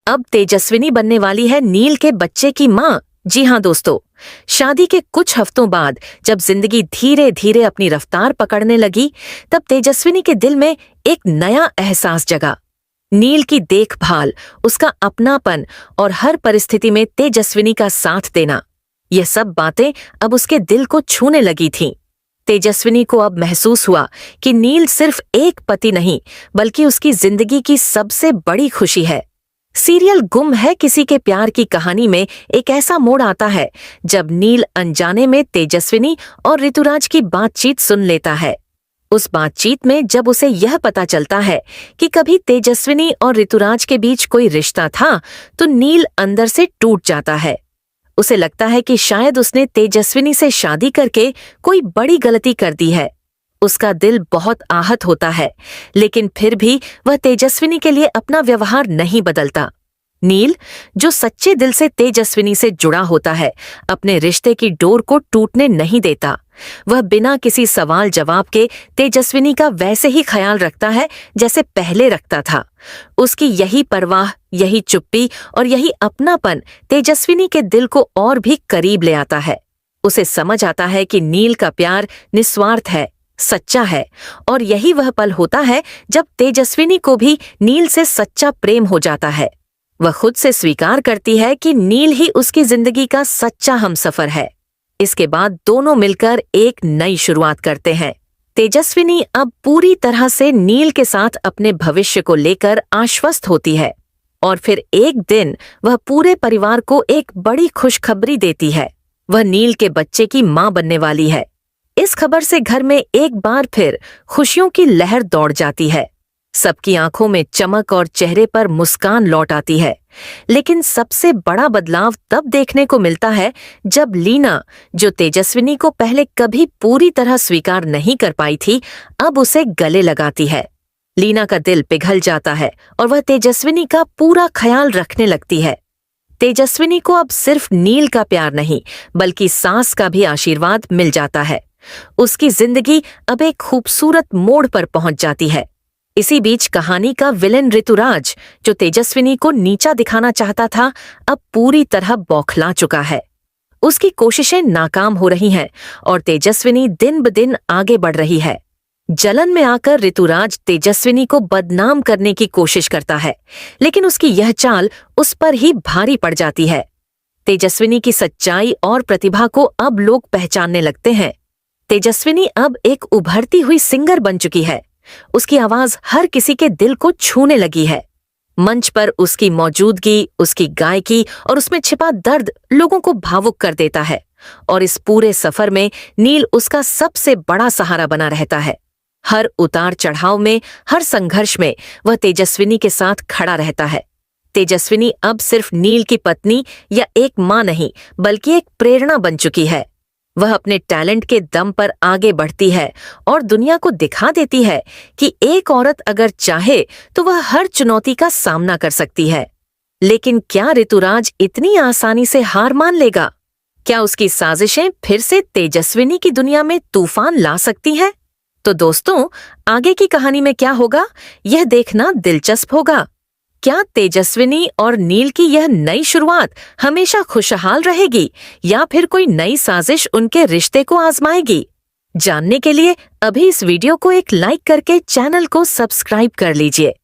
अब तेजस्विनी बनने वाली है नील के बच्चे की माँ। जी हाँ दोस्तों, शादी के कुछ हफ्तों बाद जब जिंदगी धीरे धीरे अपनी रफ्तार पकड़ने लगी, तब तेजस्विनी के दिल में एक नया एहसास जगा। नील की देखभाल, उसका अपनापन और हर परिस्थिति में तेजस्विनी का साथ देना, यह सब बातें अब उसके दिल को छूने लगी थीं। तेजस्विनी को अब महसूस हुआ कि नील सिर्फ एक पति नहीं, बल्कि उसकी जिंदगी की सबसे बड़ी खुशी है। सीरियल गुम है किसी के प्यार की कहानी में एक ऐसा मोड़ आता है जब नील अनजाने में तेजस्विनी और ऋतुराज की बातचीत सुन लेता है। उस बातचीत में जब उसे यह पता चलता है कि कभी तेजस्विनी और ऋतुराज के बीच कोई रिश्ता था, तो नील अंदर से टूट जाता है। उसे लगता है कि शायद उसने तेजस्विनी से शादी करके कोई बड़ी गलती कर दी है। उसका दिल बहुत आहत होता है, लेकिन फिर भी वह तेजस्विनी के लिए अपना व्यवहार नहीं बदलता। नील, जो सच्चे दिल से तेजस्विनी से जुड़ा होता है, अपने रिश्ते की डोर को टूटने नहीं देता। वह बिना किसी सवाल जवाब के तेजस्विनी का वैसे ही ख्याल रखता है जैसे पहले रखता था। उसकी यही परवाह, यही चुप्पी और यही अपनापन तेजस्विनी के दिल को और भी करीब ले आता है। उसे समझ आता है कि नील का प्यार निस्वार्थ है, सच्चा है, और यही वह पल होता है जब तेजस्विनी को भी नील से सच्चा प्रेम हो जाता है। वह खुद से स्वीकार करती है कि नील ही उसकी जिंदगी का सच्चा हमसफर है। इसके बाद दोनों मिलकर एक नई शुरुआत करते हैं। तेजस्विनी अब पूरी तरह से नील के साथ अपने भविष्य को लेकर आश्वस्त होती है, और फिर एक दिन वह पूरे परिवार को एक बड़ी खुशखबरी देती है। वह नील के बच्चे की मां बनने वाली है। इस खबर से घर में एक बार फिर खुशियों की लहर दौड़ जाती है। सबकी आंखों में चमक और चेहरे पर मुस्कान लौट आती है। लेकिन सबसे बड़ा बदलाव तब देखने को मिलता है जब लीना, जो तेजस्विनी को पहले कभी पूरी तरह स्वीकार नहीं कर पाई थी, अब उसे गले लगाती है। लीना का दिल पिघल जाता है और वह तेजस्विनी का पूरा ख्याल रखने लगती है। तेजस्विनी को अब सिर्फ नील का प्यार नहीं, बल्कि सास का भी आशीर्वाद मिल जाता है। उसकी जिंदगी अब एक खूबसूरत मोड़ पर पहुंच जाती है। इसी बीच कहानी का विलेन ऋतुराज, जो तेजस्विनी को नीचा दिखाना चाहता था, अब पूरी तरह बौखला चुका है। उसकी कोशिशें नाकाम हो रही हैं और तेजस्विनी दिन ब दिन आगे बढ़ रही है। जलन में आकर ऋतुराज तेजस्विनी को बदनाम करने की कोशिश करता है, लेकिन उसकी यह चाल उस पर ही भारी पड़ जाती है। तेजस्विनी की सच्चाई और प्रतिभा को अब लोग पहचानने लगते हैं। तेजस्विनी अब एक उभरती हुई सिंगर बन चुकी है। उसकी आवाज हर किसी के दिल को छूने लगी है। मंच पर उसकी मौजूदगी, उसकी गायकी और उसमें छिपा दर्द लोगों को भावुक कर देता है, और इस पूरे सफर में नील उसका सबसे बड़ा सहारा बना रहता है। हर उतार चढ़ाव में, हर संघर्ष में वह तेजस्विनी के साथ खड़ा रहता है। तेजस्विनी अब सिर्फ नील की पत्नी या एक मां नहीं, बल्कि एक प्रेरणा बन चुकी है। वह अपने टैलेंट के दम पर आगे बढ़ती है और दुनिया को दिखा देती है कि एक औरत अगर चाहे तो वह हर चुनौती का सामना कर सकती है। लेकिन क्या ऋतुराज इतनी आसानी से हार मान लेगा? क्या उसकी साजिशें फिर से तेजस्विनी की दुनिया में तूफान ला सकती हैं? तो दोस्तों, आगे की कहानी में क्या होगा, यह देखना दिलचस्प होगा। क्या तेजस्विनी और नील की यह नई शुरुआत हमेशा खुशहाल रहेगी, या फिर कोई नई साजिश उनके रिश्ते को आजमाएगी? जानने के लिए अभी इस वीडियो को एक लाइक करके चैनल को सब्सक्राइब कर लीजिए।